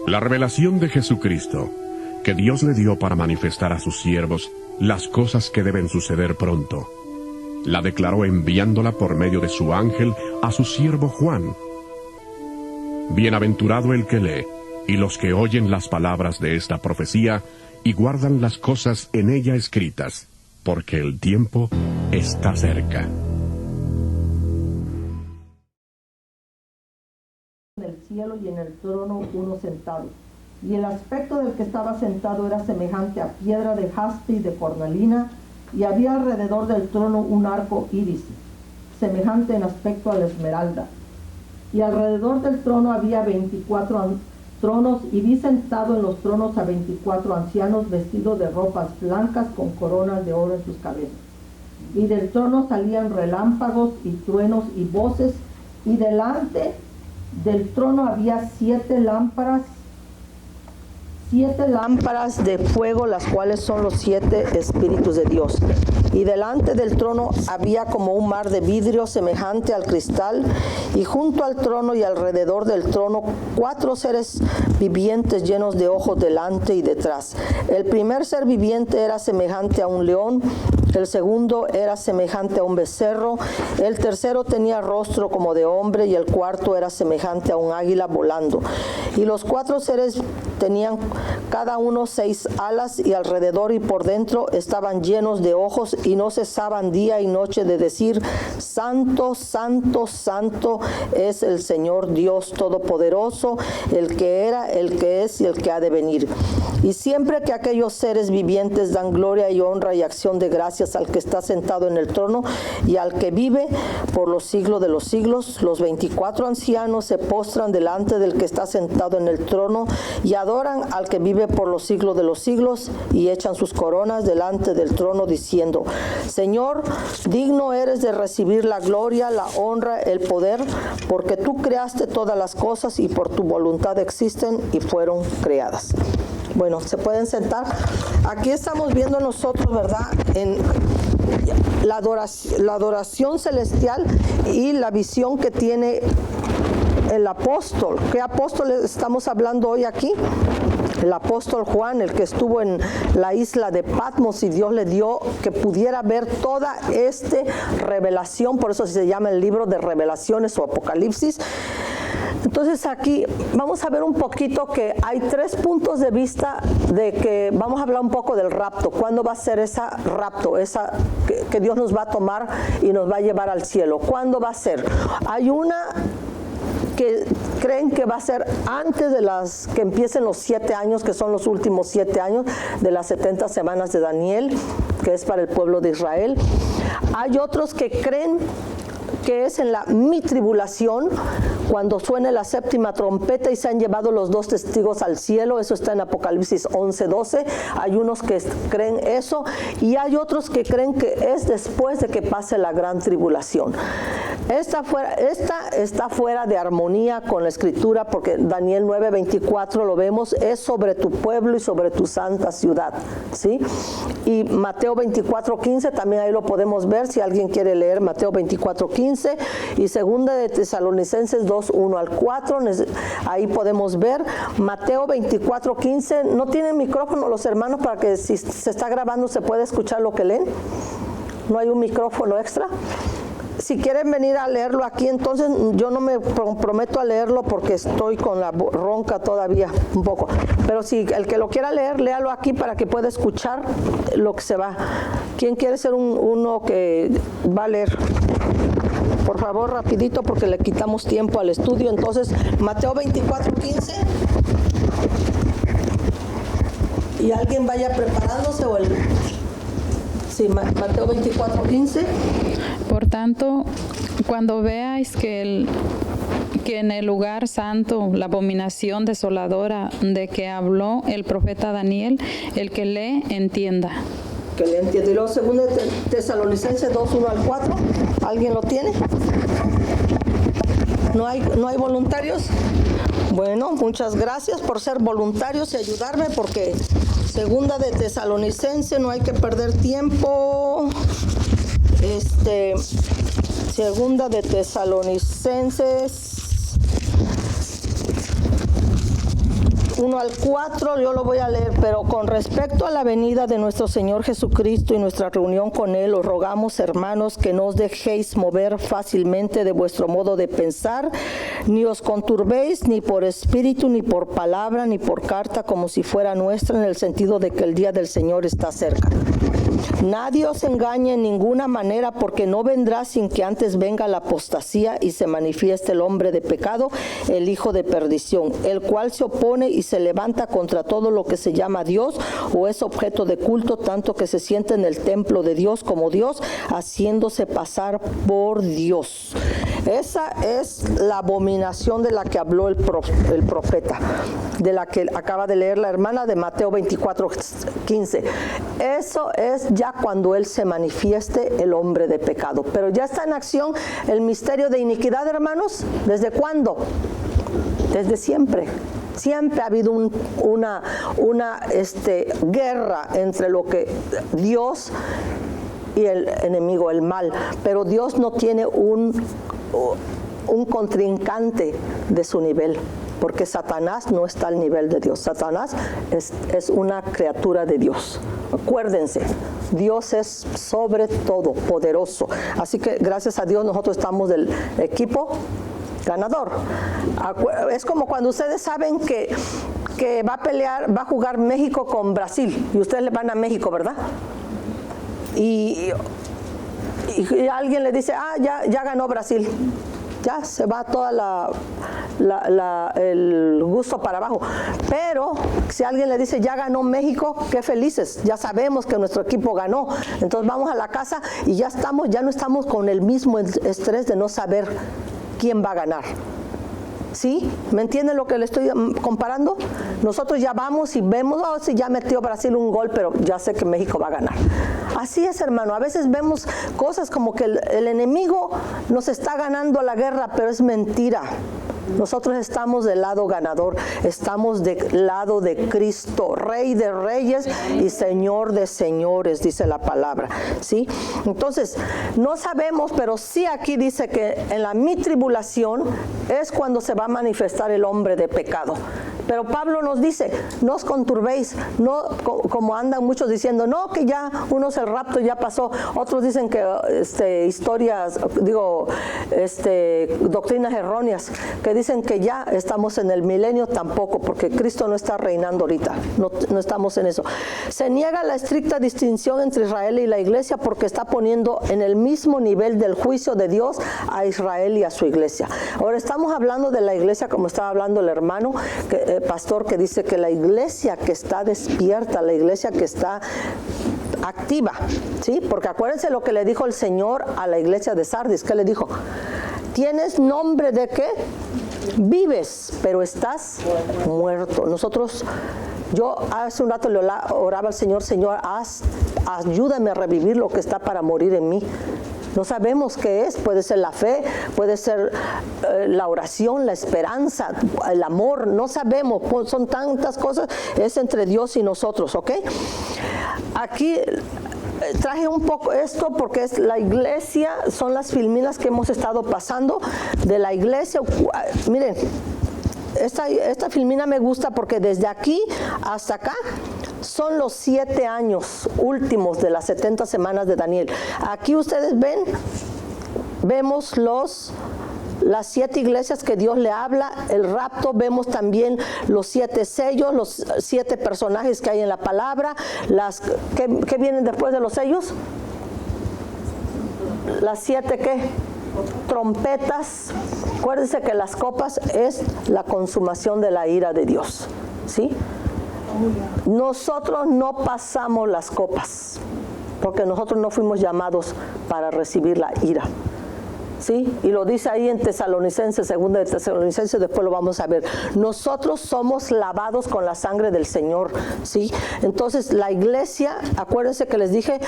La revelación de Jesucristo, que Dios le dio para manifestar a sus siervos las cosas que deben suceder pronto, la declaró enviándola por medio de su ángel a su siervo Juan. Bienaventurado el que lee, y los que oyen las palabras de esta profecía, y guardan las cosas en ella escritas, porque el tiempo está cerca. En el cielo y en el trono uno sentado, y el aspecto del que estaba sentado era semejante a piedra de jaspe y de cornalina, y había alrededor del trono un arco iris, semejante en aspecto a la esmeralda. Y alrededor del trono había 24 tronos, y vi sentado en los tronos a 24 ancianos vestidos de ropas blancas con coronas de oro en sus cabezas. Y del trono salían relámpagos y truenos y voces, y delante del trono había 7 lámparas de fuego, las cuales son los 7 espíritus de Dios. Y delante del trono había como un mar de vidrio semejante al cristal, y junto al trono y alrededor del trono 4 seres vivientes llenos de ojos delante y detrás. El primer ser viviente era semejante a un león, el segundo era semejante a un becerro, el tercero tenía rostro como de hombre, y el cuarto era semejante a un águila volando. Y los 4 seres tenían cada uno 6 alas, y alrededor y por dentro estaban llenos de ojos, y no cesaban día y noche de decir: Santo, Santo, Santo es el Señor Dios Todopoderoso, el que era, el que es y el que ha de venir. Y siempre que aquellos seres vivientes dan gloria y honra y acción de gracias al que está sentado en el trono y al que vive por los siglos de los siglos, los 24 ancianos se postran delante del que está sentado en el trono y adoran al que vive por los siglos de los siglos, y echan sus coronas delante del trono diciendo: Señor, digno eres de recibir la gloria, la honra, el poder, porque tú creaste todas las cosas y por tu voluntad existen y fueron creadas. Bueno, se pueden sentar. Aquí estamos viendo nosotros, ¿verdad?, en la adoración celestial y la visión que tiene el apóstol. ¿Qué apóstol estamos hablando hoy aquí? El apóstol Juan, el que estuvo en la isla de Patmos, y Dios le dio que pudiera ver toda esta revelación. Por eso se llama el libro de Revelaciones o Apocalipsis. Entonces aquí vamos a ver un poquito que hay 3 puntos de vista de que vamos a hablar un poco del rapto. ¿Cuándo va a ser esa rapto? Esa que Dios nos va a tomar y nos va a llevar al cielo. ¿Cuándo va a ser? Hay una que creen que va a ser antes de las que empiecen los 7 años, que son los últimos 7 años de las 70 semanas de Daniel, que es para el pueblo de Israel. Hay otros que creen que es en la mi tribulación, cuando suene la 7ª trompeta y se han llevado los 2 testigos al cielo. Eso está en Apocalipsis 11:12. Hay unos que creen eso, y hay otros que creen que es después de que pase la gran tribulación. Esta está fuera de armonía con la escritura, porque Daniel 9:24 lo vemos, es sobre tu pueblo y sobre tu santa ciudad, ¿sí? Y Mateo 24:15 también ahí lo podemos ver, si alguien quiere leer Mateo 24:15, y segunda de Tesalonicenses 2:1-4, ahí podemos ver Mateo 24:15. ¿No tienen micrófono los hermanos para que si se está grabando se pueda escuchar lo que leen? ¿No hay un micrófono extra? Si quieren venir a leerlo aquí, entonces yo no me comprometo a leerlo porque estoy con la ronca todavía un poco. Pero si el que lo quiera leer, léalo aquí para que pueda escuchar lo que se va. ¿Quién quiere ser uno que va a leer? Por favor, rapidito, porque le quitamos tiempo al estudio. Entonces, Mateo 24:15. Y alguien vaya preparándose o el... Sí, Mateo 24:15. Por tanto, cuando veáis que en el lugar santo la abominación desoladora de que habló el profeta Daniel, el que lee entienda. Que le entienda. Y luego 2 Tesalonicenses 2:1-4. ¿Alguien lo tiene? ¿No hay voluntarios? Bueno, muchas gracias por ser voluntarios y ayudarme, porque 2 de Tesalonicenses, no hay que perder tiempo. 2 de Tesalonicenses 1 al 4, yo lo voy a leer, pero con respecto a la venida de nuestro Señor Jesucristo y nuestra reunión con Él, os rogamos, hermanos, que no os dejéis mover fácilmente de vuestro modo de pensar, ni os conturbéis ni por espíritu, ni por palabra, ni por carta, como si fuera nuestra, en el sentido de que el día del Señor está cerca. Nadie os engañe en ninguna manera, porque no vendrá sin que antes venga la apostasía y se manifieste el hombre de pecado, el hijo de perdición, el cual se opone y se levanta contra todo lo que se llama Dios o es objeto de culto, tanto que se siente en el templo de Dios como Dios, haciéndose pasar por Dios. Esa es la abominación de la que habló el profeta, de la que acaba de leer la hermana, de Mateo 24:15. Eso es ya cuando Él se manifieste, el hombre de pecado. Pero ya está en acción el misterio de iniquidad, hermanos. ¿Desde cuándo? Desde siempre. Siempre ha habido una guerra entre lo que Dios y el enemigo, el mal. Pero Dios no tiene un contrincante de su nivel, porque Satanás no está al nivel de Dios. Satanás es una criatura de Dios. Acuérdense, Dios es sobre todo poderoso. Así que gracias a Dios nosotros estamos del equipo ganador. Es como cuando ustedes saben que va a jugar México con Brasil y ustedes le van a México, ¿verdad? Y alguien le dice, ya ganó Brasil. Ya se va toda el gusto para abajo. Pero si alguien le dice, ya ganó México, qué felices, ya sabemos que nuestro equipo ganó. Entonces vamos a la casa y ya no estamos con el mismo estrés de no saber quién va a ganar. ¿Sí? ¿Me entienden lo que le estoy comparando? Nosotros ya vamos y vemos, si ya metió Brasil un gol, pero ya sé que México va a ganar. Así es, hermano. A veces vemos cosas como que el enemigo nos está ganando la guerra, pero es mentira. Nosotros estamos del lado ganador, estamos del lado de Cristo, Rey de reyes y Señor de señores, dice la palabra, ¿sí? Entonces, no sabemos, pero sí aquí dice que en la mi tribulación es cuando se va a manifestar el hombre de pecado. Pero Pablo nos dice, no os conturbéis, no como andan muchos diciendo, no, que ya unos el rapto ya pasó, otros dicen que doctrinas erróneas, que dicen que ya estamos en el milenio, tampoco, porque Cristo no está reinando ahorita, no estamos en eso. Se niega la estricta distinción entre Israel y la iglesia porque está poniendo en el mismo nivel del juicio de Dios a Israel y a su iglesia. Ahora estamos hablando de la iglesia, como estaba hablando el hermano, pastor, que dice que la iglesia que está despierta, la iglesia que está activa, ¿sí? Porque acuérdense lo que le dijo el Señor a la iglesia de Sardis. ¿Qué le dijo? ¿Tienes nombre de qué? Vives, pero estás muerto. Yo hace un rato le oraba al Señor, ayúdame a revivir lo que está para morir en mí. No sabemos qué es, puede ser la fe, puede ser la oración, la esperanza, el amor, no sabemos, son tantas cosas, es entre Dios y nosotros, ¿ok? Aquí traje un poco esto porque es la iglesia, son las filminas que hemos estado pasando de la iglesia. Miren, esta filmina me gusta porque desde aquí hasta acá son los 7 años últimos de las 70 semanas de Daniel. Aquí ustedes vemos las 7 iglesias que Dios le habla, el rapto, vemos también los 7 sellos, los 7 personajes que hay en la palabra, ¿qué vienen después de los sellos? Las 7 ¿qué? Trompetas. Acuérdense que las copas es la consumación de la ira de Dios, ¿sí? Nosotros no pasamos las copas, porque nosotros no fuimos llamados para recibir la ira, ¿sí? Y lo dice ahí en Tesalonicenses, 2 de Tesalonicenses, después lo vamos a ver. Nosotros somos lavados con la sangre del Señor, ¿sí? Entonces la iglesia, acuérdense que les dije,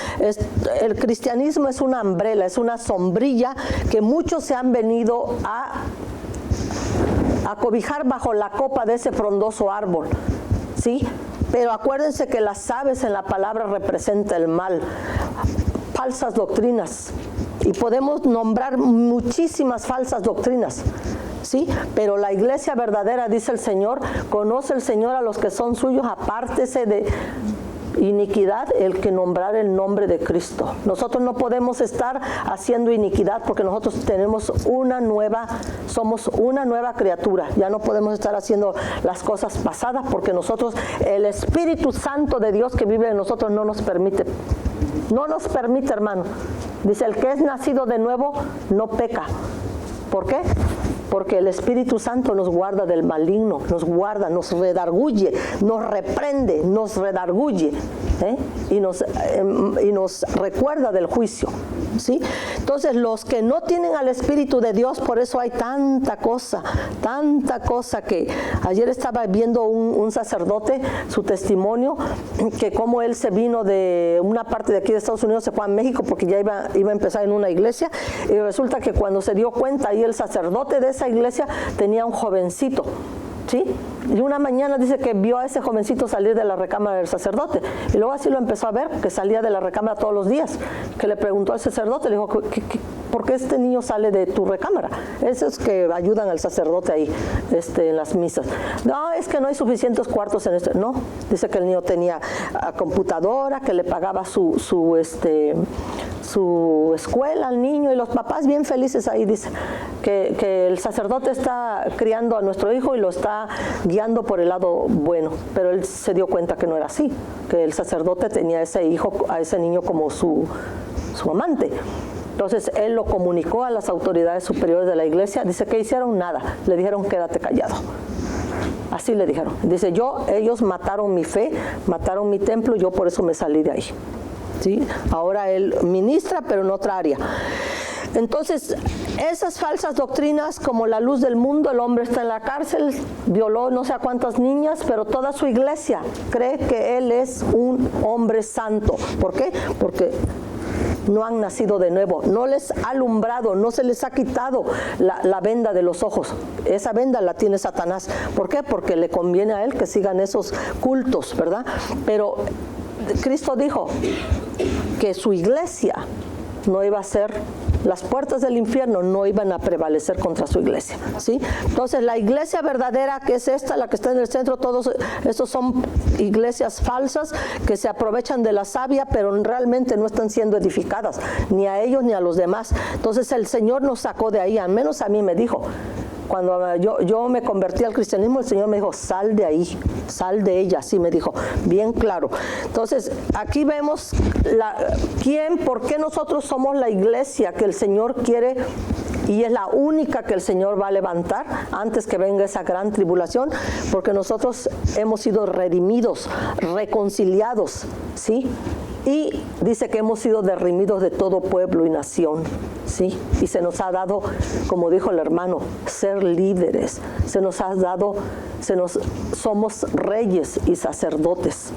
el cristianismo es una umbrella, es una sombrilla que muchos se han venido a cobijar bajo la copa de ese frondoso árbol, ¿sí? Pero acuérdense que las aves en la palabra representa el mal, falsas doctrinas, y podemos nombrar muchísimas falsas doctrinas, ¿sí? Pero la iglesia verdadera, dice el Señor, conoce el Señor a los que son suyos, apártese de iniquidad el que nombrar el nombre de Cristo. Nosotros no podemos estar haciendo iniquidad porque nosotros somos una nueva criatura. Ya no podemos estar haciendo las cosas pasadas porque nosotros, el Espíritu Santo de Dios que vive en nosotros no nos permite, hermano. Dice, el que es nacido de nuevo no peca. ¿Por qué? Porque el Espíritu Santo nos guarda del maligno, nos guarda, nos redarguye, nos reprende, nos redarguye, y nos recuerda del juicio, ¿sí? Entonces, los que no tienen al Espíritu de Dios, por eso hay tanta cosa que ayer estaba viendo un sacerdote, su testimonio, que como él se vino de una parte de aquí de Estados Unidos, se fue a México porque ya iba a empezar en una iglesia, y resulta que cuando se dio cuenta, ahí el sacerdote de esa iglesia tenía un jovencito, ¿sí? Y una mañana dice que vio a ese jovencito salir de la recámara del sacerdote, y luego así lo empezó a ver, que salía de la recámara todos los días, que le preguntó al sacerdote, le dijo, ¿por qué este niño sale de tu recámara? Esos que ayudan al sacerdote ahí, en las misas. No, es que no hay suficientes cuartos en esto. No, dice que el niño tenía computadora, que le pagaba su escuela al niño, y los papás bien felices ahí. Dice que el sacerdote está criando a nuestro hijo y lo está guiando por el lado bueno, pero él se dio cuenta que no era así, que el sacerdote tenía a ese niño como su amante. Entonces él lo comunicó a las autoridades superiores de la iglesia. Dice que hicieron nada, le dijeron quédate callado. Así le dijeron. Dice, ellos mataron mi fe, mataron mi templo, yo por eso me salí de ahí, ¿sí? Ahora él ministra, pero en otra área. Entonces, esas falsas doctrinas, como la luz del mundo, el hombre está en la cárcel, violó no sé a cuántas niñas, pero toda su iglesia cree que él es un hombre santo. ¿Por qué? Porque no han nacido de nuevo, no les ha alumbrado, no se les ha quitado la venda de los ojos. Esa venda la tiene Satanás. ¿Por qué? Porque le conviene a él que sigan esos cultos, ¿verdad? Pero Cristo dijo que su iglesia no iba a ser, las puertas del infierno no iban a prevalecer contra su iglesia, ¿sí? Entonces la iglesia verdadera, que es esta, la que está en el centro, todos estos son iglesias falsas que se aprovechan de la savia, pero realmente no están siendo edificadas, ni a ellos ni a los demás. Entonces el Señor nos sacó de ahí, al menos a mí me dijo. Cuando yo me convertí al cristianismo, el Señor me dijo, sal de ahí, sal de ella, así me dijo, bien claro. Entonces, aquí vemos por qué nosotros somos la iglesia que el Señor quiere, y es la única que el Señor va a levantar antes que venga esa gran tribulación, porque nosotros hemos sido redimidos, reconciliados, ¿sí? Y dice que hemos sido redimidos de todo pueblo y nación, ¿sí? Y se nos ha dado, como dijo el hermano, ser líderes. Somos reyes y sacerdotes.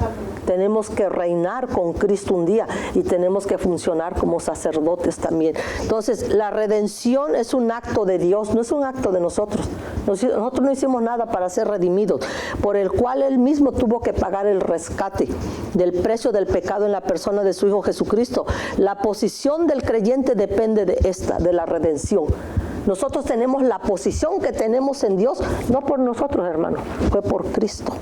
Tenemos que reinar con Cristo un día y tenemos que funcionar como sacerdotes también. Entonces, la redención es un acto de Dios, no es un acto de nosotros. Nosotros no hicimos nada para ser redimidos, por el cual Él mismo tuvo que pagar el rescate del precio del pecado en la persona de su Hijo Jesucristo. La posición del creyente depende de la redención. Nosotros tenemos la posición que tenemos en Dios, no por nosotros, hermano, fue por Cristo.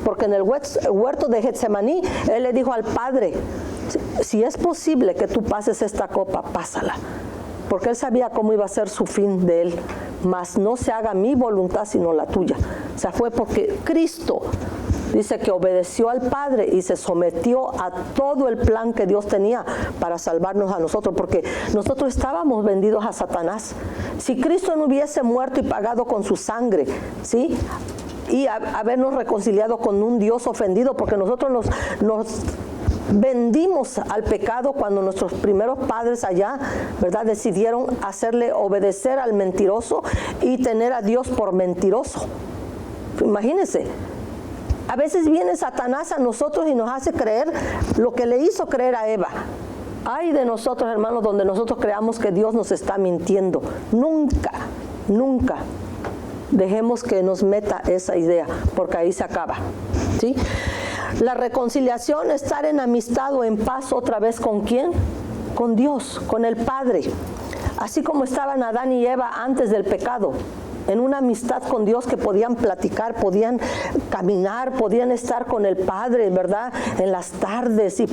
Porque en el huerto de Getsemaní, Él le dijo al Padre, si es posible que tú pases esta copa, pásala. Porque Él sabía cómo iba a ser su fin de Él. Mas no se haga mi voluntad, sino la tuya. O sea, fue porque Cristo dice que obedeció al Padre y se sometió a todo el plan que Dios tenía para salvarnos a nosotros, porque nosotros estábamos vendidos a Satanás. Si Cristo no hubiese muerto y pagado con su sangre, ¿sí? Y habernos reconciliado con un Dios ofendido, porque nosotros nos vendimos al pecado cuando nuestros primeros padres allá, ¿verdad?, decidieron hacerle obedecer al mentiroso y tener a Dios por mentiroso. Imagínense. A veces viene Satanás a nosotros y nos hace creer lo que le hizo creer a Eva. Ay de nosotros, hermanos, donde nosotros creamos que Dios nos está mintiendo. Nunca, nunca dejemos que nos meta esa idea, porque ahí se acaba, ¿sí? La reconciliación, estar en amistad o en paz otra vez, ¿con quién? Con Dios, con el Padre. Así como estaban Adán y Eva antes del pecado. en una amistad con Dios, que podían platicar, podían caminar, podían estar con el Padre, ¿verdad? En las tardes, y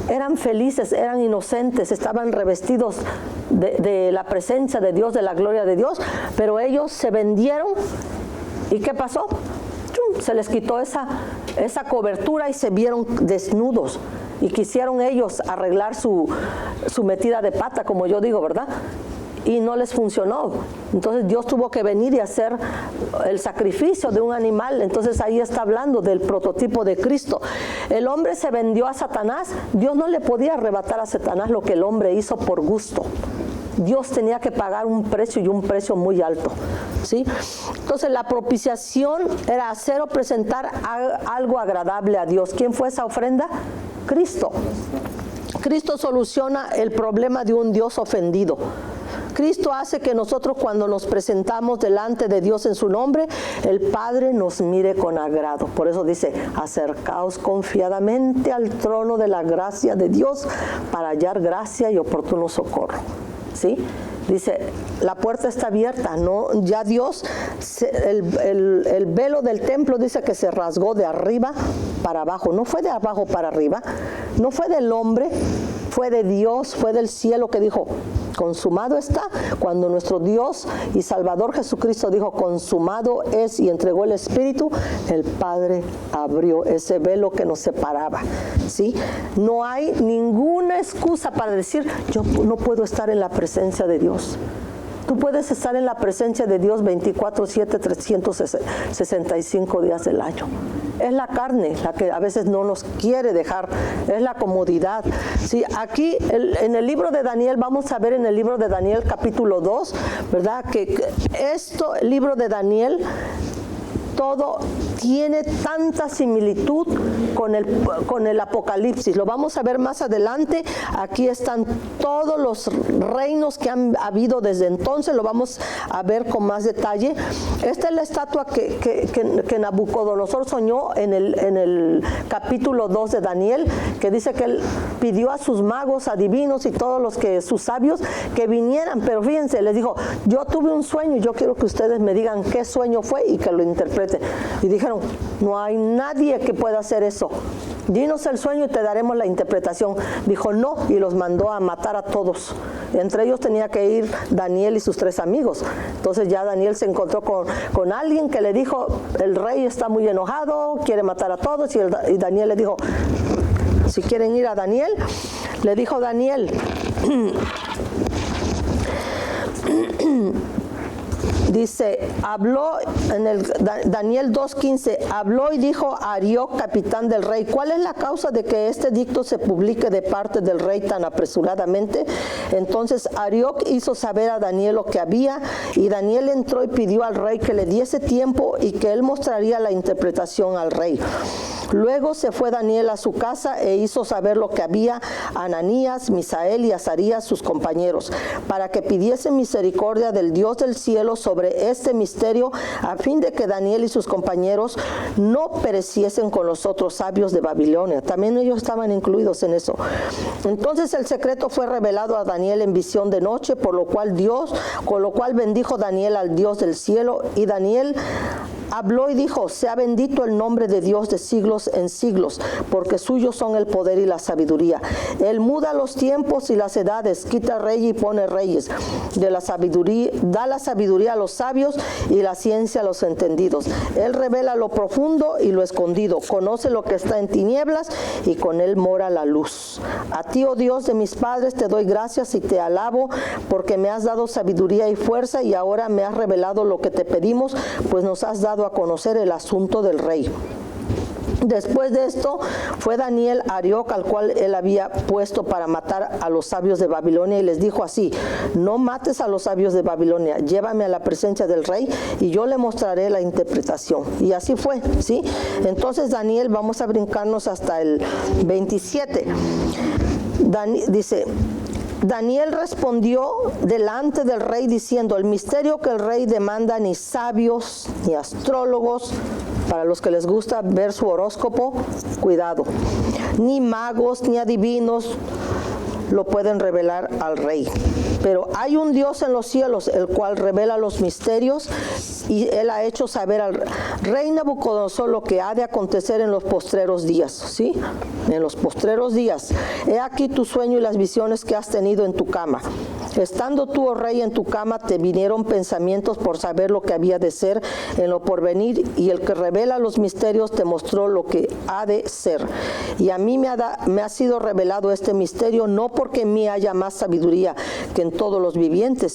eran felices, eran inocentes, estaban revestidos de la presencia de Dios, de la gloria de Dios, pero ellos se vendieron. ¿Y qué pasó? Se les quitó esa cobertura y se vieron desnudos, y quisieron ellos arreglar su metida de pata, como yo digo, ¿verdad? Y no les funcionó. Entonces Dios tuvo que venir y hacer el sacrificio de un animal. Entonces ahí está hablando del prototipo de Cristo. El hombre se vendió a Satanás. Dios no le podía arrebatar a Satanás lo que el hombre hizo por gusto. Dios tenía que pagar un precio, y un precio muy alto, ¿sí? Entonces la propiciación era hacer o presentar algo agradable a Dios. ¿Quién fue esa ofrenda? Cristo. Cristo soluciona el problema de un Dios ofendido. Cristo hace que nosotros, cuando nos presentamos delante de Dios en su nombre, el Padre nos mire con agrado. Por eso dice: acercaos confiadamente al trono de la gracia de Dios para hallar gracia y oportuno socorro. ¿Sí? Dice, la puerta está abierta, ¿no? Ya Dios, el velo del templo dice que se rasgó de arriba para abajo. No fue de abajo para arriba, no fue del hombre, fue de Dios, fue del cielo, que dijo: consumado está. Cuando nuestro Dios y Salvador Jesucristo dijo: consumado es, y entregó el Espíritu, el Padre abrió ese velo que nos separaba, ¿sí? No hay ninguna excusa para decir: yo no puedo estar en la presencia de Dios. Tú puedes estar en la presencia de Dios 24/7, 365 días del año. Es la carne la que a veces no nos quiere dejar, es la comodidad. Sí, aquí en el libro de Daniel, vamos a ver en el libro de Daniel capítulo 2, ¿verdad? Que el libro de Daniel, todo tiene tanta similitud con el Apocalipsis. Lo vamos a ver más adelante. Aquí están todos los reinos que han habido desde entonces. Lo vamos a ver con más detalle. Esta es la estatua que Nabucodonosor soñó en el capítulo 2 de Daniel, que dice que él pidió a sus magos, adivinos y todos sus sabios que vinieran. Pero fíjense, les dijo: yo tuve un sueño y yo quiero que ustedes me digan qué sueño fue y que lo interpreten. Y dijeron: no hay nadie que pueda hacer eso. Dinos el sueño y te daremos la interpretación. Dijo: no, y los mandó a matar a todos. Entre ellos tenía que ir Daniel y sus 3 amigos. Entonces ya Daniel se encontró con alguien que le dijo: el rey está muy enojado, quiere matar a todos. Y Daniel le dijo: si quieren ir a Daniel, le dijo Daniel, dice, habló en el Daniel 2:15, habló y dijo a Arioc, capitán del rey: ¿cuál es la causa de que este edicto se publique de parte del rey tan apresuradamente? Entonces Arioc hizo saber a Daniel lo que había, y Daniel entró y pidió al rey que le diese tiempo y que él mostraría la interpretación al rey. Luego se fue Daniel a su casa e hizo saber lo que había a Ananías, Misael y Azarías, sus compañeros, para que pidiesen misericordia del Dios del cielo sobre este misterio, a fin de que Daniel y sus compañeros no pereciesen con los otros sabios de Babilonia. También ellos estaban incluidos en eso. Entonces el secreto fue revelado a Daniel en visión de noche, con lo cual bendijo Daniel al Dios del cielo, y Daniel habló y dijo: sea bendito el nombre de Dios de siglos en siglos, porque suyos son el poder y la sabiduría. Él muda los tiempos y las edades, quita rey y pone reyes. Da la sabiduría a los sabios y la ciencia a los entendidos. Él revela lo profundo y lo escondido, conoce lo que está en tinieblas, y con él mora la luz. A ti, oh Dios de mis padres, te doy gracias y te alabo, porque me has dado sabiduría y fuerza, y ahora me has revelado lo que te pedimos, pues nos has dado a conocer el asunto del rey. Después de esto fue Daniel a Arioc, al cual él había puesto para matar a los sabios de Babilonia, y les dijo así: no mates a los sabios de Babilonia, llévame a la presencia del rey y yo le mostraré la interpretación. Y así fue, ¿sí? Entonces Daniel, vamos a brincarnos hasta el 27. Dice: Daniel respondió delante del rey diciendo: el misterio que el rey demanda ni sabios ni astrólogos, para los que les gusta ver su horóscopo, cuidado, ni magos ni adivinos lo pueden revelar al rey. Pero hay un Dios en los cielos, el cual revela los misterios, y él ha hecho saber al rey Nabucodonosor lo que ha de acontecer en los postreros días, ¿sí? En los postreros días. He aquí tu sueño y las visiones que has tenido en tu cama. Estando tú, oh rey, en tu cama, te vinieron pensamientos por saber lo que había de ser en lo porvenir, y el que revela los misterios te mostró lo que ha de ser. Y a mí me ha sido revelado este misterio, no porque en mí haya más sabiduría que en todos los vivientes,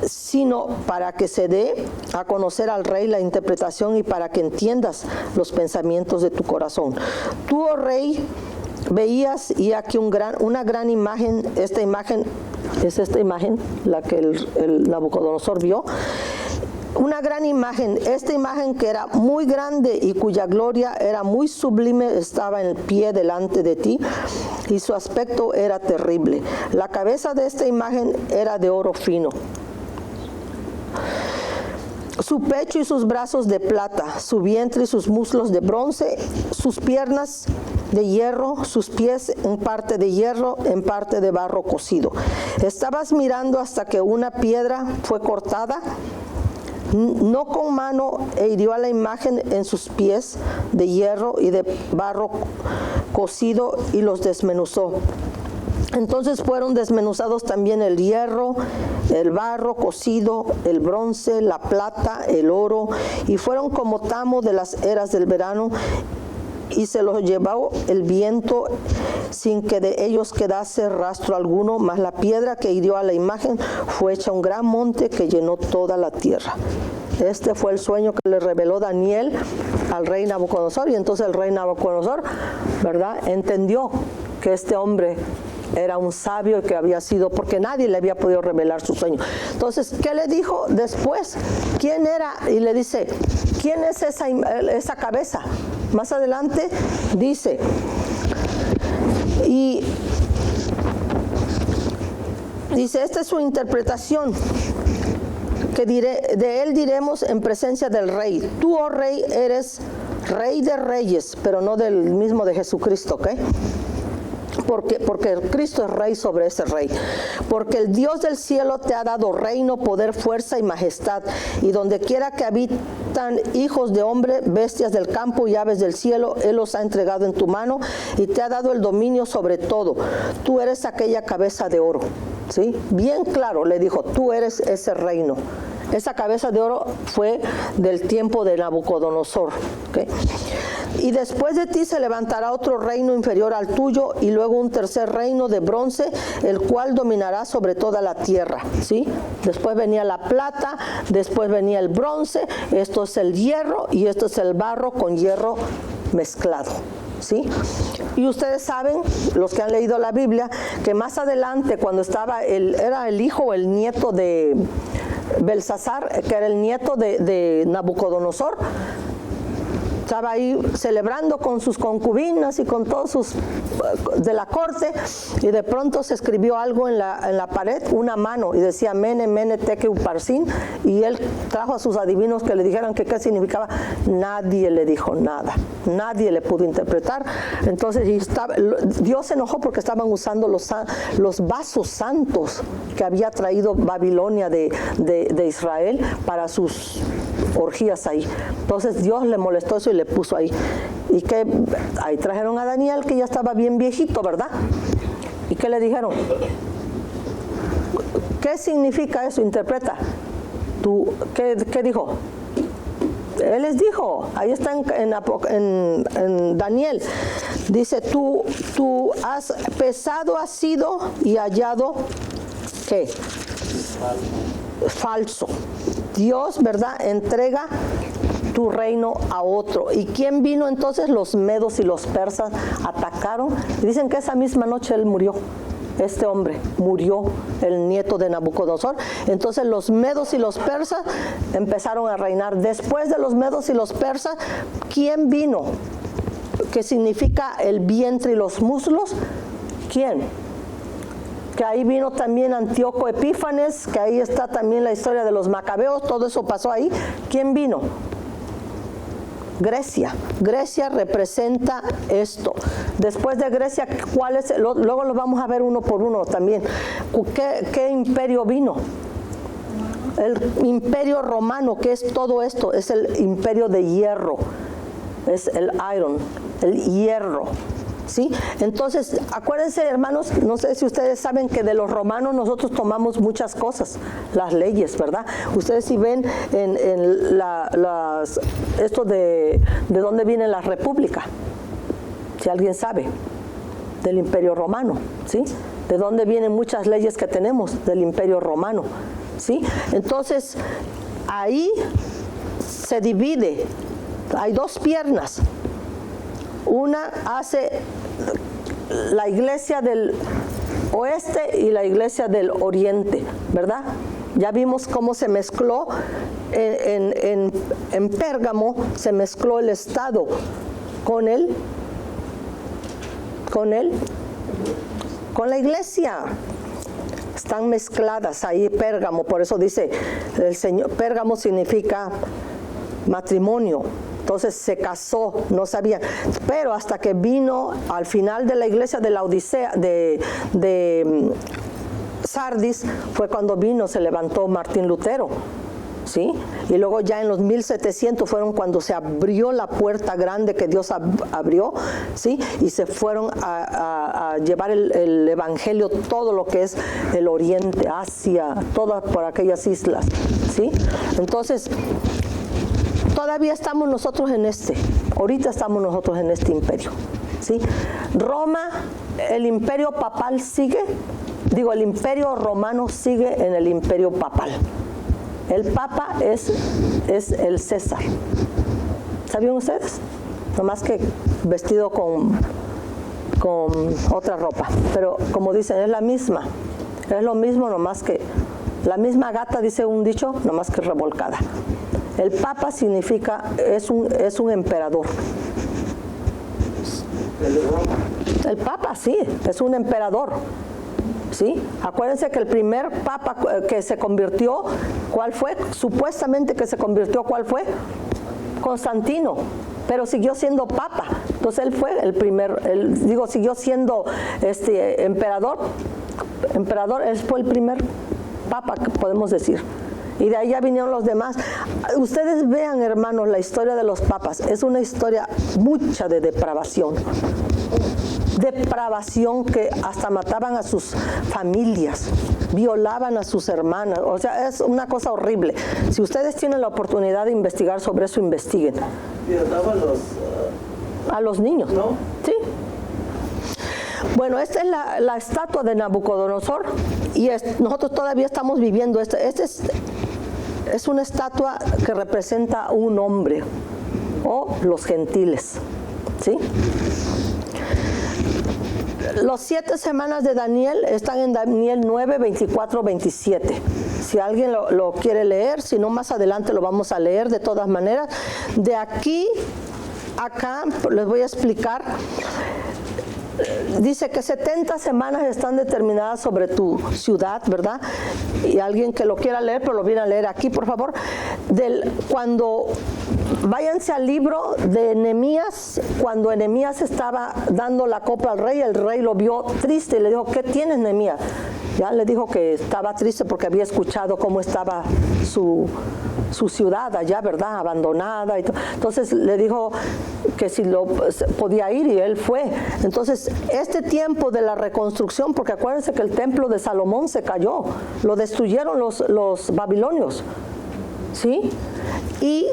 sino para que se dé a conocer al rey la interpretación y para que entiendas los pensamientos de tu corazón. Tú, oh rey, veías, y aquí una gran imagen. Esta imagen es esta imagen, la que el Nabucodonosor vio. Una gran imagen, esta imagen que era muy grande y cuya gloria era muy sublime, estaba en pie delante de ti, y su aspecto era terrible. La cabeza de esta imagen era de oro fino, su pecho y sus brazos de plata, su vientre y sus muslos de bronce, sus piernas de hierro, sus pies en parte de hierro, en parte de barro cocido. Estabas mirando hasta que una piedra fue cortada, no con mano, e hirió a la imagen en sus pies de hierro y de barro cocido, y los desmenuzó. Entonces fueron desmenuzados también el hierro, el barro cocido, el bronce, la plata, el oro, y fueron como tamo de las eras del verano, y se los llevó el viento sin que de ellos quedase rastro alguno, mas la piedra que hirió a la imagen fue hecha un gran monte que llenó toda la tierra. Este fue el sueño que le reveló Daniel al rey Nabucodonosor, y entonces el rey Nabucodonosor, ¿verdad?, entendió que este hombre era un sabio y que había sido, porque nadie le había podido revelar su sueño. Entonces, ¿qué le dijo después? ¿Quién era? Y le dice, ¿quién es esa cabeza? Más adelante dice, y dice, esta es su interpretación, que de él diremos en presencia del rey. Tú, oh rey, eres rey de reyes, pero no del mismo de Jesucristo, ¿ok? Porque Cristo es rey sobre ese rey. Porque el Dios del cielo te ha dado reino, poder, fuerza y majestad. Y donde quiera que habitan hijos de hombre, bestias del campo y aves del cielo, Él los ha entregado en tu mano y te ha dado el dominio sobre todo. Tú eres aquella cabeza de oro. ¿Sí? Bien claro le dijo, tú eres ese reino. Esa cabeza de oro fue del tiempo de Nabucodonosor. ¿Okay? Y después de ti se levantará otro reino inferior al tuyo, y luego un tercer reino de bronce, el cual dominará sobre toda la tierra. ¿Sí? Después venía la plata, después venía el bronce, esto es el hierro y esto es el barro con hierro mezclado. ¿Sí? Y ustedes saben, los que han leído la Biblia, que más adelante, cuando era el hijo o el nieto de Belsasar, que era el nieto de Nabucodonosor, estaba ahí celebrando con sus concubinas y con todos sus de la corte, y de pronto se escribió algo en la pared, una mano, y decía Mene, Mene, Tekel, Parsin, y él trajo a sus adivinos que le dijeran que qué significaba. Nadie le dijo nada, nadie le pudo interpretar. Entonces Dios se enojó porque estaban usando los vasos santos que había traído Babilonia de Israel para sus orgías ahí. Entonces Dios le molestó eso y le puso ahí. Y que ahí trajeron a Daniel, que ya estaba bien viejito, ¿verdad? ¿Y qué le dijeron? ¿Qué significa eso? Interpreta. ¿Qué dijo? Él les dijo, ahí está en Daniel, dice, tú has pesado, has sido y hallado, ¿qué? Falso. Dios, ¿verdad?, entrega tu reino a otro. ¿Y quién vino entonces? Los medos y los persas atacaron, y dicen que esa misma noche él murió. Este hombre murió, el nieto de Nabucodonosor. Entonces los medos y los persas empezaron a reinar. Después de los medos y los persas, ¿quién vino? ¿Qué significa el vientre y los muslos? ¿Quién? Que ahí vino también Antíoco Epífanes, que ahí está también la historia de los macabeos, todo eso pasó ahí. ¿Quién vino? Grecia. Grecia representa esto. Después de Grecia, ¿cuál es? Luego lo vamos a ver uno por uno también. ¿Qué imperio vino? El imperio romano, que es todo esto, es el imperio de hierro, es el iron, el hierro, ¿sí? Entonces, acuérdense, hermanos, no sé si ustedes saben que de los romanos nosotros tomamos muchas cosas, las leyes, ¿verdad? Ustedes si ven esto de dónde viene la república, si alguien sabe, del imperio romano, ¿sí? De dónde vienen muchas leyes que tenemos, del imperio romano. ¿Sí? Entonces, ahí se divide, hay dos piernas. Una hace la iglesia del oeste y la iglesia del oriente, ¿verdad? Ya vimos cómo se mezcló en Pérgamo, se mezcló el Estado con la iglesia. Están mezcladas ahí Pérgamo, por eso dice el Señor, Pérgamo significa matrimonio. Entonces se casó, no sabía, pero hasta que vino al final de la iglesia de la Odisea, de Sardis, fue cuando vino, se levantó Martín Lutero, ¿sí? Y luego ya en los 1700 fueron cuando se abrió la puerta grande que Dios abrió, ¿sí? Y se fueron a llevar el evangelio, todo lo que es el oriente, Asia, todas por aquellas islas, ¿sí? Entonces, todavía estamos nosotros ahorita estamos nosotros en este imperio, ¿sí? Roma, el imperio papal sigue, el imperio romano sigue en el imperio papal. El papa es el César. ¿Sabían ustedes? Nomás que vestido con otra ropa. Pero como dicen, es la misma. Es lo mismo, nomás que la misma gata, dice un dicho, nomás que revolcada. El papa significa, es un emperador. El papa, sí, es un emperador. ¿Sí? Acuérdense que el primer papa que se convirtió, ¿cuál fue? Supuestamente que se convirtió, ¿cuál fue? Constantino, pero siguió siendo papa. Entonces él fue el primer, siguió siendo emperador, él fue el primer papa, podemos decir. Y de ahí ya vinieron los demás. Ustedes vean, hermanos, la historia de los papas. Es una historia mucha de depravación. Depravación, que hasta mataban a sus familias, violaban a sus hermanas. O sea, es una cosa horrible. Si ustedes tienen la oportunidad de investigar sobre eso, investiguen. ¿Violaban a los niños? ¿No? Sí. Bueno, esta es la estatua de Nabucodonosor y nosotros todavía estamos viviendo esto. Es una estatua que representa a un hombre o los gentiles, ¿sí? Los 7 semanas de Daniel están en Daniel 9, 24, 27. Si alguien lo quiere leer, si no, más adelante lo vamos a leer de todas maneras. De aquí a acá les voy a explicar. Dice que 70 semanas están determinadas sobre tu ciudad, ¿verdad? Y alguien que lo quiera leer, pero lo viene a leer aquí, por favor. Cuando váyanse al libro de Nehemías, cuando Nehemías estaba dando la copa al rey, el rey lo vio triste y le dijo, ¿qué tienes, Nehemías? Ya le dijo que estaba triste porque había escuchado cómo estaba su ciudad allá, ¿verdad? Abandonada. Entonces le dijo que si podía ir, y él fue. Entonces, este tiempo de la reconstrucción, porque acuérdense que el templo de Salomón se cayó, lo destruyeron los babilonios, ¿sí? Y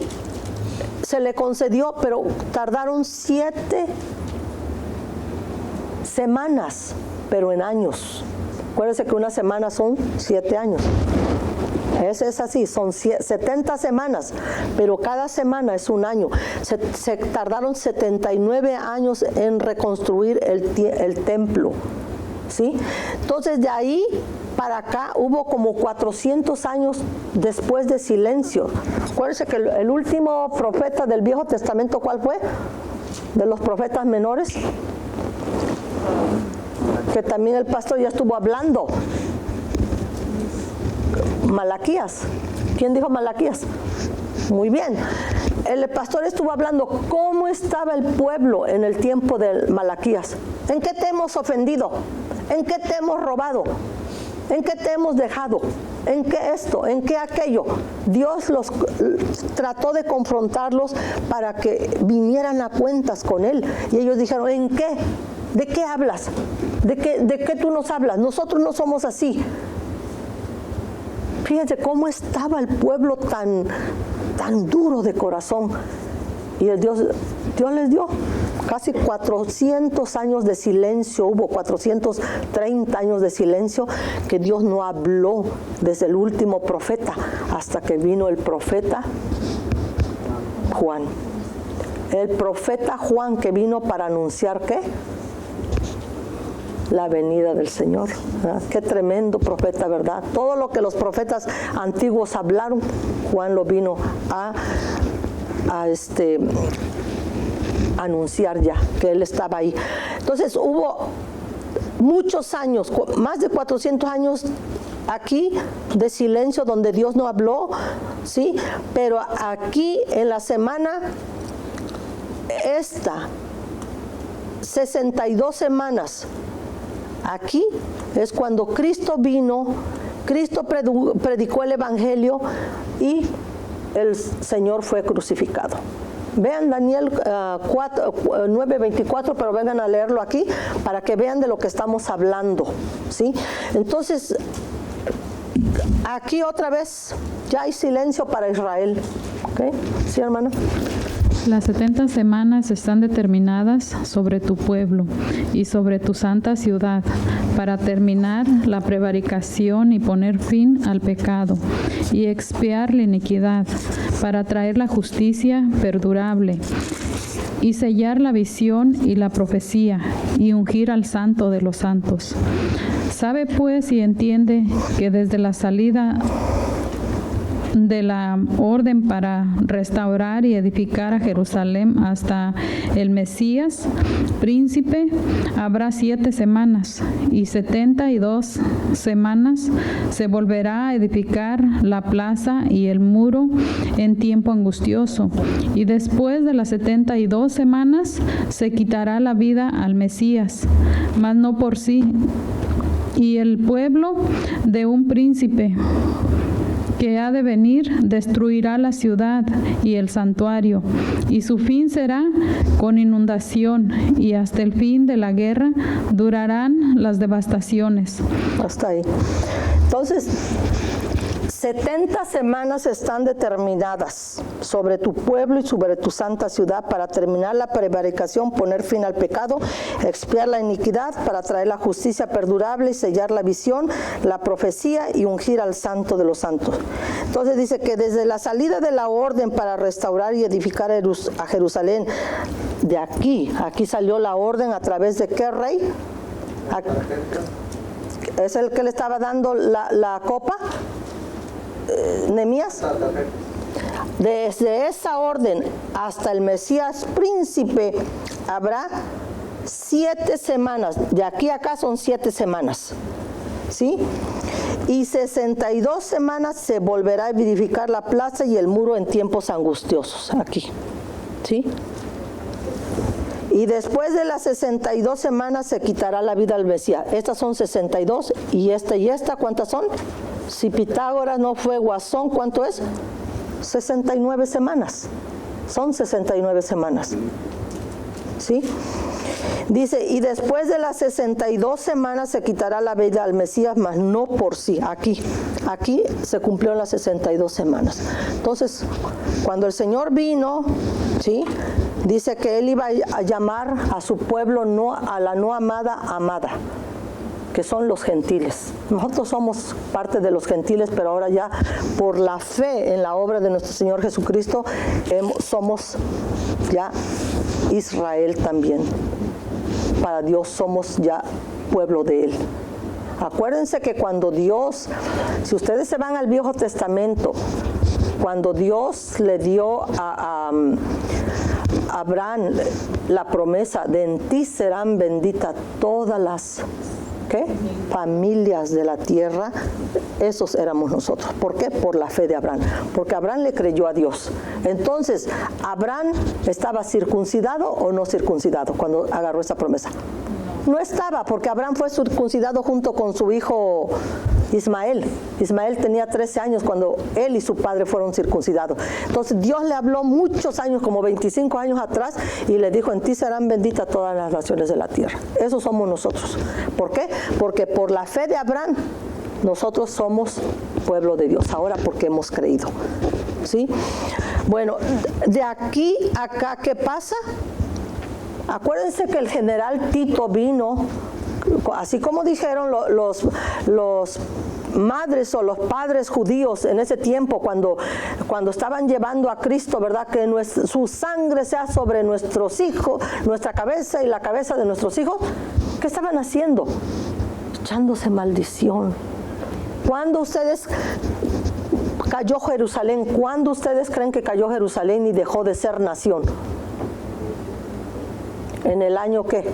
se le concedió, pero tardaron 7 semanas, pero en años. Acuérdense que una semana son 7 años. Es así, son 70 semanas, pero cada semana es un año. Se tardaron 79 años en reconstruir el templo, ¿sí? Entonces, de ahí para acá hubo como 400 años después de silencio. Acuérdense que el último profeta del Viejo Testamento, ¿cuál fue? De los profetas menores, que también el pastor ya estuvo hablando. Malaquías. ¿Quién dijo Malaquías? Muy bien. El pastor estuvo hablando cómo estaba el pueblo en el tiempo de Malaquías. ¿En qué te hemos ofendido? ¿En qué te hemos robado? ¿En qué te hemos dejado? ¿En qué esto? ¿En qué aquello? Dios los trató de confrontarlos para que vinieran a cuentas con Él. Y ellos dijeron, ¿en qué? ¿De qué hablas? ¿De qué tú nos hablas? Nosotros no somos así. Fíjense cómo estaba el pueblo tan duro de corazón. Y Dios les dio casi 400 años de silencio, hubo 430 años de silencio que Dios no habló desde el último profeta hasta que vino el profeta Juan. El profeta Juan que vino para anunciar ¿qué? La venida del Señor. ¿Verdad? Qué tremendo profeta, ¿verdad? Todo lo que los profetas antiguos hablaron, Juan lo vino a anunciar ya, que él estaba ahí. Entonces hubo muchos años, más de 400 años aquí de silencio donde Dios no habló, ¿sí? Pero aquí en la semana esta, 62 semanas, aquí es cuando Cristo vino, Cristo predicó el Evangelio y el Señor fue crucificado. Vean Daniel 9:24, pero vengan a leerlo aquí para que vean de lo que estamos hablando, ¿sí? Entonces, aquí otra vez ya hay silencio para Israel. ¿Ok? ¿Sí, hermano? Las 70 semanas están determinadas sobre tu pueblo y sobre tu santa ciudad para terminar la prevaricación y poner fin al pecado y expiar la iniquidad, para traer la justicia perdurable y sellar la visión y la profecía y ungir al santo de los santos. Sabe pues y entiende que desde la salida de la orden para restaurar y edificar a Jerusalén hasta el Mesías, príncipe, habrá 7 semanas, y 72 semanas se volverá a edificar la plaza y el muro en tiempo angustioso, y después de las 72 semanas se quitará la vida al Mesías, mas no por sí, y el pueblo de un príncipe que ha de venir destruirá la ciudad y el santuario, y su fin será con inundación, y hasta el fin de la guerra durarán las devastaciones. Hasta ahí. Entonces, 70 semanas están determinadas sobre tu pueblo y sobre tu santa ciudad para terminar la prevaricación, poner fin al pecado, expiar la iniquidad, para traer la justicia perdurable y sellar la visión, la profecía y ungir al santo de los santos. Entonces dice que desde la salida de la orden para restaurar y edificar a Jerusalén, de aquí salió la orden a través de ¿qué rey? ¿Es el que le estaba dando la copa? Nehemías. Desde esa orden hasta el Mesías príncipe habrá 7 semanas. De aquí a acá son 7 semanas, ¿sí? Y 62 semanas se volverá a edificar la plaza y el muro en tiempos angustiosos. Aquí, ¿sí? Y después de las 62 semanas se quitará la vida al Mesías. Estas son 62 y esta, ¿cuántas son? Si Pitágoras no fue guasón, ¿cuánto es? 69 semanas. Son 69 semanas. ¿Sí? Dice, y después de las 62 semanas se quitará la vida al Mesías, mas no por sí. Aquí se cumplió las 62 semanas. Entonces, cuando el Señor vino, ¿sí? Dice que Él iba a llamar a su pueblo a la no amada, que son los gentiles. Nosotros somos parte de los gentiles, pero ahora ya por la fe en la obra de nuestro Señor Jesucristo somos ya Israel también. Para Dios somos ya pueblo de Él. Acuérdense que cuando Dios, si ustedes se van al Viejo Testamento, cuando Dios le dio a Abraham la promesa de en ti serán benditas todas las ¿qué? Familias de la tierra. Esos éramos nosotros. ¿Por qué? Por la fe de Abraham. Porque Abraham le creyó a Dios. Entonces, ¿Abraham estaba circuncidado o no circuncidado cuando agarró esa promesa? No estaba, porque Abraham fue circuncidado junto con su hijo Ismael. Ismael tenía 13 años cuando él y su padre fueron circuncidados. Entonces Dios le habló muchos años, como 25 años atrás, y le dijo: en ti serán benditas todas las naciones de la tierra. Esos somos nosotros. ¿Por qué? Porque por la fe de Abraham nosotros somos pueblo de Dios. Ahora porque hemos creído. ¿Sí? Bueno, de aquí a acá, ¿qué pasa? Acuérdense que el general Tito vino, así como dijeron los madres o los padres judíos en ese tiempo, cuando estaban llevando a Cristo, ¿verdad? Que su sangre sea sobre nuestros hijos, nuestra cabeza y la cabeza de nuestros hijos. ¿Qué estaban haciendo? Echándose maldición. ¿Cuándo ustedes cayó Jerusalén? ¿Cuándo ustedes creen que cayó Jerusalén y dejó de ser nación? ¿En el año qué?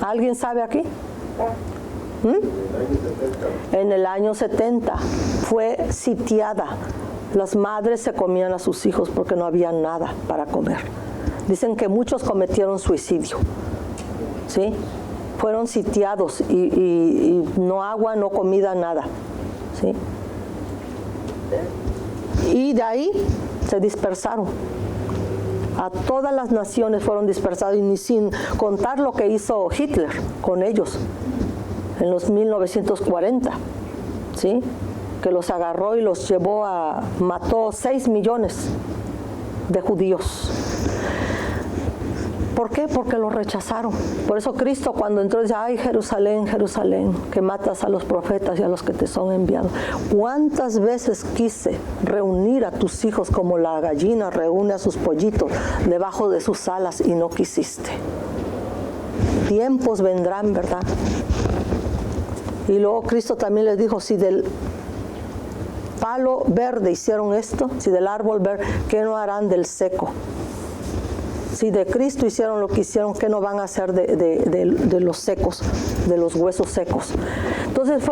¿Alguien sabe aquí? En el año 70 fue sitiada. Las madres se comían a sus hijos porque no había nada para comer. Dicen que muchos cometieron suicidio. ¿Sí? Fueron sitiados y no agua, no comida, nada. ¿Sí? Y de ahí se dispersaron. A todas las naciones fueron dispersados, y ni sin contar lo que hizo Hitler con ellos en los 1940, ¿sí? Que los agarró y los llevó mató 6 millones de judíos. ¿Por qué? Porque los rechazaron. Por eso Cristo, cuando entró, dice: ay, Jerusalén, Jerusalén, que matas a los profetas y a los que te son enviados. ¿Cuántas veces quise reunir a tus hijos como la gallina reúne a sus pollitos debajo de sus alas y no quisiste? Tiempos vendrán, ¿verdad? Y luego Cristo también les dijo: si del palo verde hicieron esto, si del árbol verde, ¿qué no harán del seco? Si de Cristo hicieron lo que hicieron, ¿qué no van a hacer de los secos, de los huesos secos? Entonces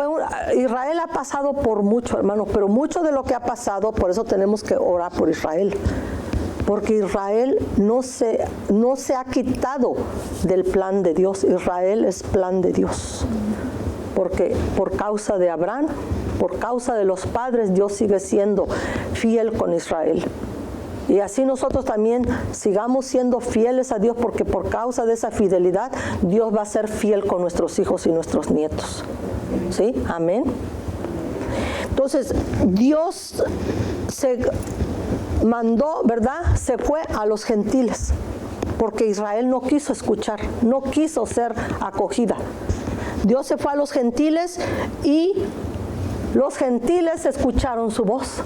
Israel ha pasado por mucho, hermano, pero mucho de lo que ha pasado, por eso tenemos que orar por Israel. Porque Israel no se ha quitado del plan de Dios. Israel es plan de Dios. Porque por causa de Abraham, por causa de los padres, Dios sigue siendo fiel con Israel. Y así nosotros también sigamos siendo fieles a Dios, porque por causa de esa fidelidad Dios va a ser fiel con nuestros hijos y nuestros nietos. ¿Sí? Amén. Entonces Dios se mandó, ¿verdad? Se fue a los gentiles, porque Israel no quiso escuchar, no quiso ser acogida. Dios se fue a los gentiles y los gentiles escucharon su voz.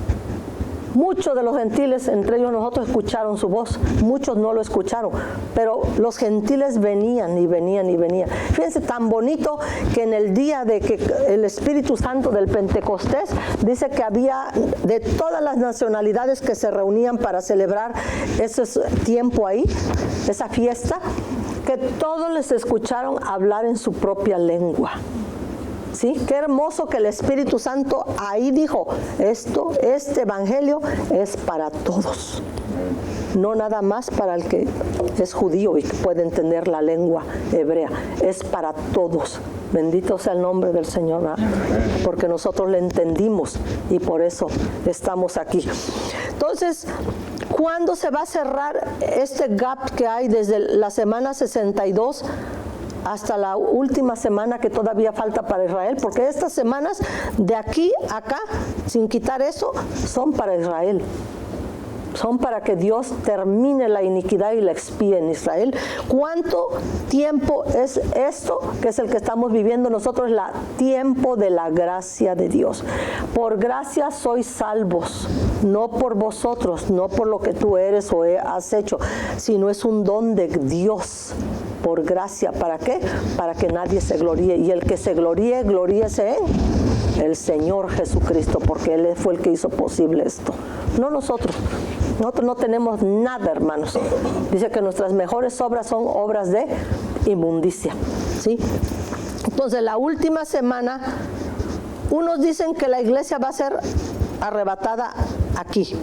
Muchos de los gentiles, entre ellos nosotros, escucharon su voz. Muchos no lo escucharon, pero los gentiles venían y venían y venían. Fíjense, tan bonito que en el día de que el Espíritu Santo del Pentecostés, dice que había de todas las nacionalidades que se reunían para celebrar ese tiempo ahí, esa fiesta, que todos les escucharon hablar en su propia lengua. ¿Sí? Qué hermoso que el Espíritu Santo ahí dijo: este evangelio es para todos, no nada más para el que es judío y que puede entender la lengua hebrea, es para todos. Bendito sea el nombre del Señor, ¿verdad? Porque nosotros le entendimos y por eso estamos aquí. Entonces, ¿cuándo se va a cerrar este gap que hay desde la semana 62 hasta la última semana que todavía falta para Israel? Porque estas semanas de aquí a acá, sin quitar eso, son para Israel. Son para que Dios termine la iniquidad y la expíe en Israel. ¿Cuánto tiempo es esto? Que es el que estamos viviendo nosotros, el tiempo de la gracia de Dios. Por gracia sois salvos, no por vosotros, no por lo que tú eres o has hecho, sino es un don de Dios. Por gracia, ¿para qué? Para que nadie se gloríe. Y el que se gloríe, gloríese en el Señor Jesucristo, porque Él fue el que hizo posible esto. No nosotros. Nosotros no tenemos nada, hermanos. Dice que nuestras mejores obras son obras de inmundicia, ¿sí? Entonces, la última semana, unos dicen que la iglesia va a ser arrebatada aquí,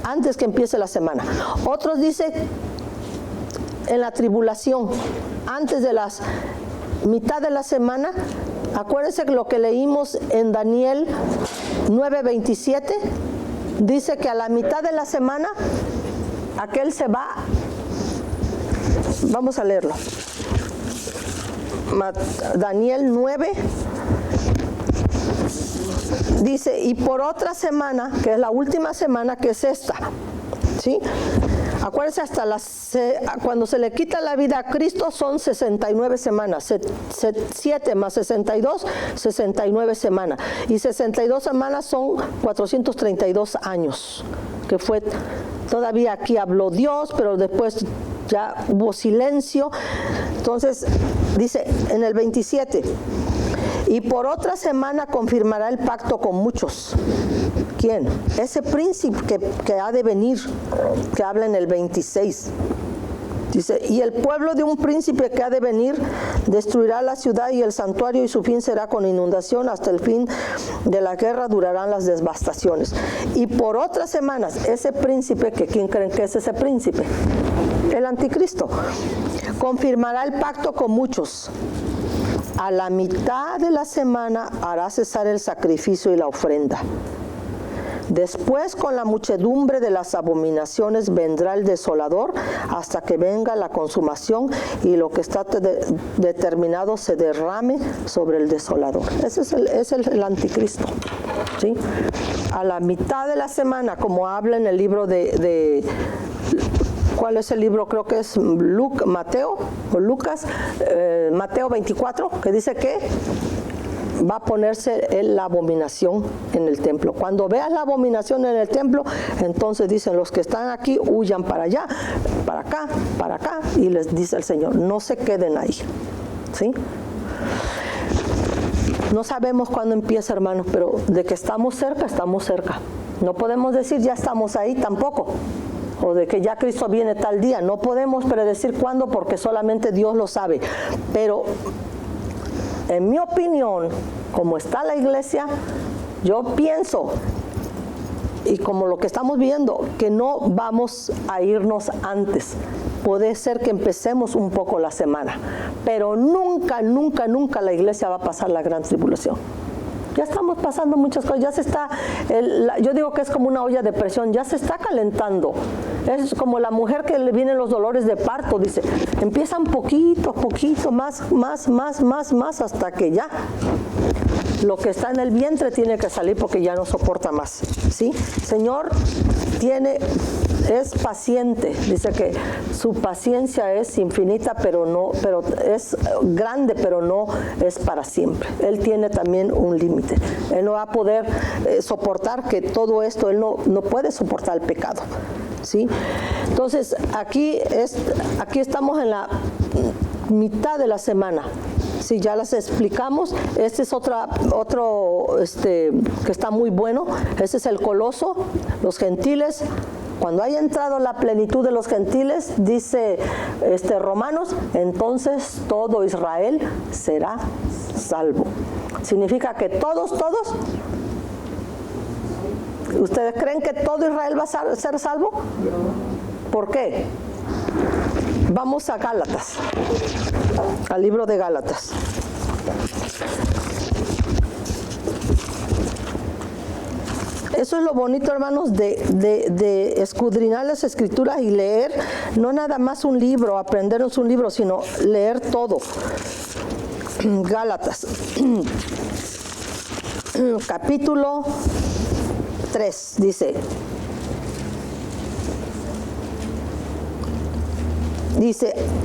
antes que empiece la semana. Otros dicen en la tribulación, antes de la mitad de la semana. Acuérdense lo que leímos en Daniel 9:27. Dice que a la mitad de la semana, aquel se va. Vamos a leerlo. Daniel 9. Dice, y por otra semana, que es la última semana, que es esta, ¿sí? Acuérdense, cuando se le quita la vida a Cristo son 69 semanas, 7 más 62, 69 semanas. Y 62 semanas son 432 años, que fue, todavía aquí habló Dios, pero después ya hubo silencio. Entonces, dice en el 27, y por otra semana confirmará el pacto con muchos. ¿Quién? Ese príncipe que ha de venir, que habla en el 26. Dice, y el pueblo de un príncipe que ha de venir destruirá la ciudad y el santuario, y su fin será con inundación. Hasta el fin de la guerra durarán las devastaciones. Y por otras semanas, ese príncipe, que ¿quién creen que es ese príncipe? El anticristo. Confirmará el pacto con muchos. A la mitad de la semana hará cesar el sacrificio y la ofrenda. Después, con la muchedumbre de las abominaciones, vendrá el desolador hasta que venga la consumación y lo que está determinado se derrame sobre el desolador. Ese es el anticristo, ¿sí? A la mitad de la semana, como habla en el libro de ¿cuál es el libro? Creo que es Mateo o Lucas, Mateo 24, que dice que va a ponerse la abominación en el templo. Cuando veas la abominación en el templo, entonces dicen los que están aquí, huyan para allá, para acá, y les dice el Señor, no se queden ahí, ¿sí? No sabemos cuándo empieza, hermanos, pero de que estamos cerca, estamos cerca. No podemos decir ya estamos ahí tampoco, o de que ya Cristo viene tal día. No podemos predecir cuándo, porque solamente Dios lo sabe. Pero en mi opinión, como está la iglesia, yo pienso, y como lo que estamos viendo, que no vamos a irnos antes. Puede ser que empecemos un poco la semana, pero nunca la iglesia va a pasar la gran tribulación. Ya estamos pasando muchas cosas, ya se está, yo digo que es como una olla de presión, ya se está calentando. Es como la mujer que le vienen los dolores de parto, dice, empiezan poquito, más, hasta que ya lo que está en el vientre tiene que salir porque ya no soporta más, ¿sí? Señor es paciente, dice que su paciencia es infinita, pero es grande, pero no es para siempre. Él tiene también un límite. Él no va a poder soportar que todo esto, él no puede soportar el pecado, ¿sí? Entonces, aquí estamos en la mitad de la semana. Si ya las explicamos, este es otro que está muy bueno. Este es el coloso, los gentiles. Cuando haya entrado la plenitud de los gentiles, dice Romanos, entonces todo Israel será salvo. Significa que todos, ¿ustedes creen que todo Israel va a ser salvo? ¿Por qué? Vamos a Gálatas, al libro de Gálatas. Eso es lo bonito, hermanos, de escudriñar las escrituras y leer, no nada más un libro, aprendernos un libro, sino leer todo. Gálatas, capítulo 3, dice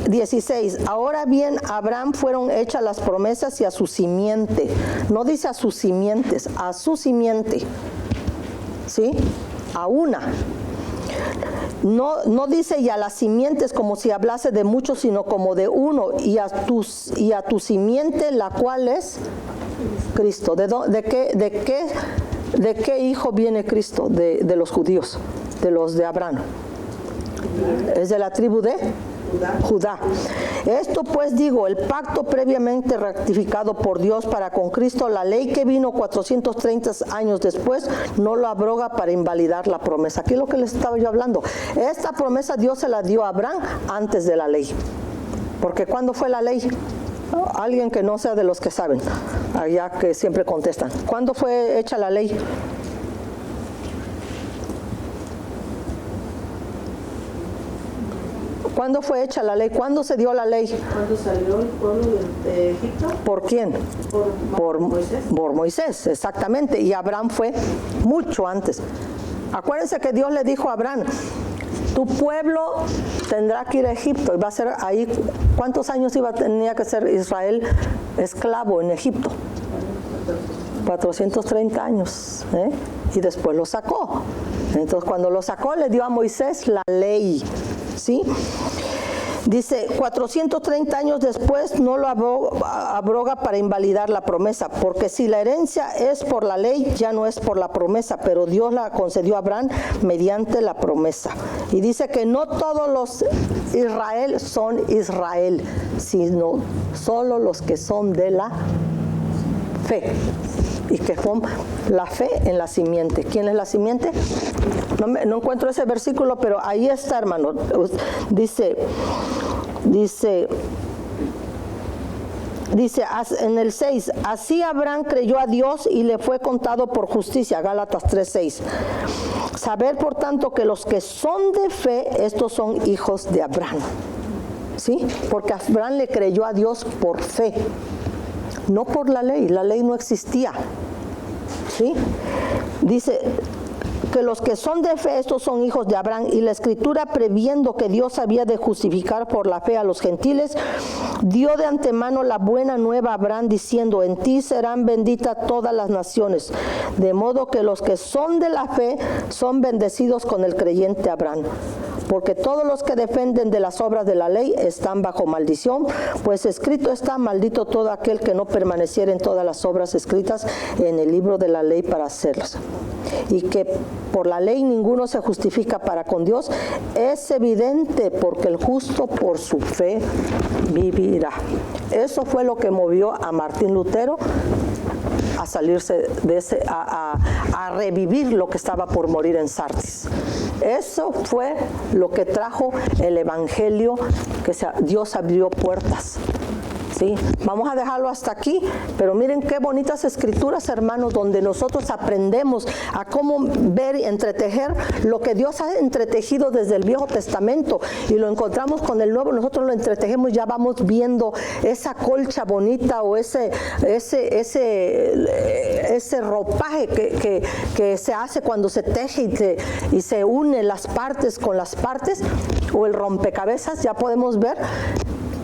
16, ahora bien, a Abraham fueron hechas las promesas y a su simiente. No dice a sus simientes, a su simiente. ¿Sí? A una. No dice y a las simientes como si hablase de muchos, sino como de uno, y a tu simiente, la cual es Cristo. ¿De qué hijo viene Cristo? De los judíos, de los de Abraham. Es de la tribu de Judá. Esto pues digo, el pacto previamente ratificado por Dios para con Cristo, la ley que vino 430 años después, no lo abroga para invalidar la promesa. Aquí es lo que les estaba yo hablando. Esta promesa Dios se la dio a Abraham antes de la ley. Porque ¿cuándo fue la ley? Alguien que no sea de los que saben, allá que siempre contestan. ¿Cuándo fue hecha la ley? ¿Cuándo fue hecha la ley? ¿Cuándo se dio la ley? Cuando salió el pueblo de Egipto. ¿Por quién? Por Moisés. Por Moisés, exactamente. Y Abraham fue mucho antes. Acuérdense que Dios le dijo a Abraham, tu pueblo tendrá que ir a Egipto y va a ser ahí. ¿Cuántos años tenía que ser Israel esclavo en Egipto? 430 años. Y después lo sacó. Entonces cuando lo sacó le dio a Moisés la ley. ¿Sí? Dice, 430 años después no lo abroga para invalidar la promesa, porque si la herencia es por la ley, ya no es por la promesa, pero Dios la concedió a Abraham mediante la promesa. Y dice que no todos los Israel son Israel, sino solo los que son de la fe. Y que son la fe en la simiente. ¿Quién es la simiente? No encuentro ese versículo, pero ahí está, hermano. Dice en el 6, así Abraham creyó a Dios y le fue contado por justicia, Gálatas 3:6. Saber, por tanto, que los que son de fe, estos son hijos de Abraham. ¿Sí? Porque Abraham le creyó a Dios por fe, no por la ley no existía. ¿Sí? Dice que los que son de fe, estos son hijos de Abraham, y la Escritura, previendo que Dios había de justificar por la fe a los gentiles, dio de antemano la buena nueva a Abraham, diciendo, en ti serán benditas todas las naciones, de modo que los que son de la fe son bendecidos con el creyente Abraham. Porque todos los que dependen de las obras de la ley están bajo maldición, pues escrito está, maldito todo aquel que no permaneciera en todas las obras escritas en el libro de la ley para hacerlas. Y que por la ley ninguno se justifica para con Dios, es evidente, porque el justo por su fe vivirá. Eso fue lo que movió a Martín Lutero a salirse de a revivir lo que estaba por morir en Sardis. Eso fue lo que trajo el evangelio, que Dios abrió puertas. ¿Sí? Vamos a dejarlo hasta aquí, pero miren qué bonitas escrituras, hermanos, donde nosotros aprendemos a cómo ver y entretejer lo que Dios ha entretejido desde el Viejo Testamento, y lo encontramos con el Nuevo. Nosotros lo entretejemos, ya vamos viendo esa colcha bonita o ese ropaje que se hace cuando se teje y se une las partes con las partes, o el rompecabezas. Ya podemos ver,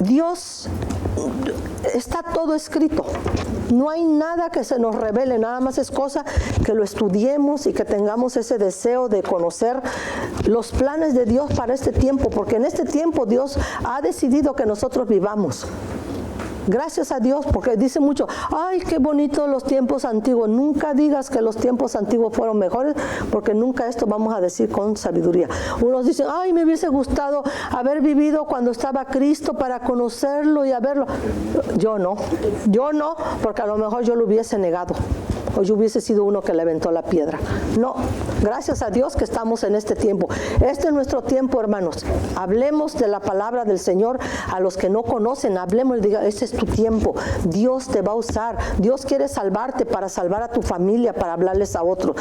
Dios, está todo escrito. No hay nada que se nos revele, nada más es cosa que lo estudiemos y que tengamos ese deseo de conocer los planes de Dios para este tiempo, porque en este tiempo Dios ha decidido que nosotros vivamos. Gracias a Dios, porque dice mucho, ay, qué bonitos los tiempos antiguos. Nunca digas que los tiempos antiguos fueron mejores, porque nunca esto vamos a decir con sabiduría. Unos dicen, ay, me hubiese gustado haber vivido cuando estaba Cristo para conocerlo y haberlo. Yo no, porque a lo mejor yo lo hubiese negado, o yo hubiese sido uno que le aventó la piedra. No, gracias a Dios que estamos en este tiempo. Este es nuestro tiempo, hermanos. Hablemos de la palabra del Señor a los que no conocen. Hablemos y diga, este es tu tiempo. Dios te va a usar. Dios quiere salvarte para salvar a tu familia, para hablarles a otros.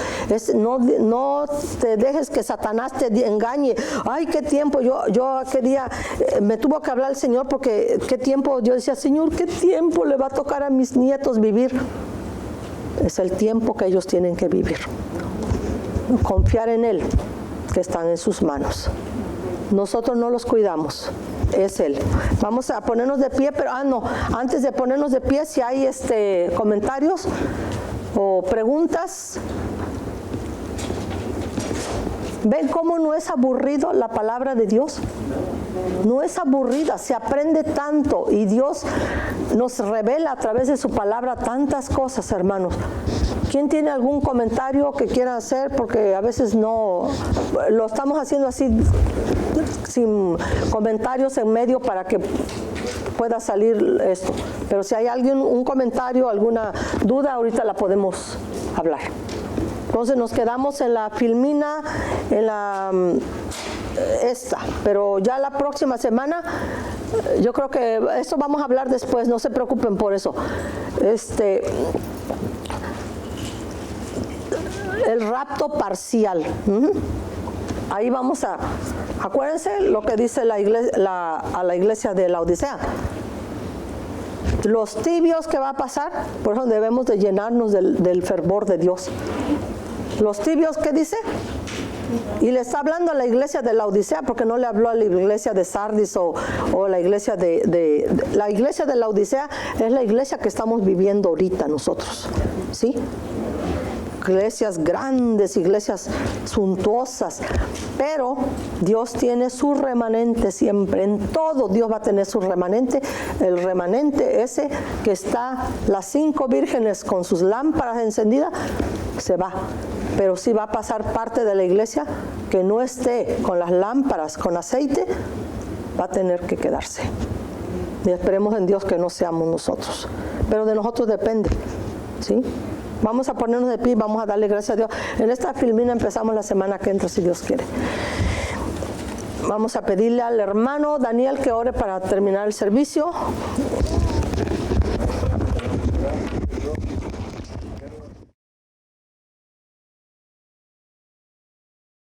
No te dejes que Satanás te engañe. Ay, qué tiempo. Yo aquel día me tuvo que hablar el Señor, porque qué tiempo. Yo decía, Señor, qué tiempo le va a tocar a mis nietos vivir. Es el tiempo que ellos tienen que vivir. Confiar en Él, que están en sus manos. Nosotros no los cuidamos, es Él. Vamos a ponernos de pie, pero antes de ponernos de pie, si hay comentarios o preguntas. ¿Ven cómo no es aburrido la palabra de Dios? No es aburrida, se aprende tanto, y Dios nos revela a través de su palabra tantas cosas, hermanos, ¿Quién tiene algún comentario que quiera hacer? Porque a veces no, lo estamos haciendo así, sin comentarios en medio para que pueda salir esto. Pero si hay alguien, un comentario, alguna duda, ahorita la podemos hablar. Entonces nos quedamos en la Filmina, en la esta, pero ya la próxima semana, yo creo que esto vamos a hablar después, no se preocupen por eso. El rapto parcial. Ahí vamos a, acuérdense lo que dice la iglesia, a la iglesia de Laodicea. Los tibios que va a pasar, por eso debemos de llenarnos del fervor de Dios. Los tibios, ¿qué dice? Y le está hablando a la iglesia de Laodicea, porque no le habló a la iglesia de Sardis o la iglesia la iglesia de Laodicea es la iglesia que estamos viviendo ahorita nosotros, ¿sí? Iglesias grandes, iglesias suntuosas, pero Dios tiene su remanente siempre. En todo Dios va a tener su remanente. El remanente ese que está, las 5 vírgenes con sus lámparas encendidas, se va. Pero si va a pasar parte de la iglesia que no esté con las lámparas con aceite, va a tener que quedarse. Y esperemos en Dios que no seamos nosotros. Pero de nosotros depende, ¿sí? Vamos a ponernos de pie y vamos a darle gracias a Dios. En esta Filmina empezamos la semana que entra, si Dios quiere. Vamos a pedirle al hermano Daniel que ore para terminar el servicio.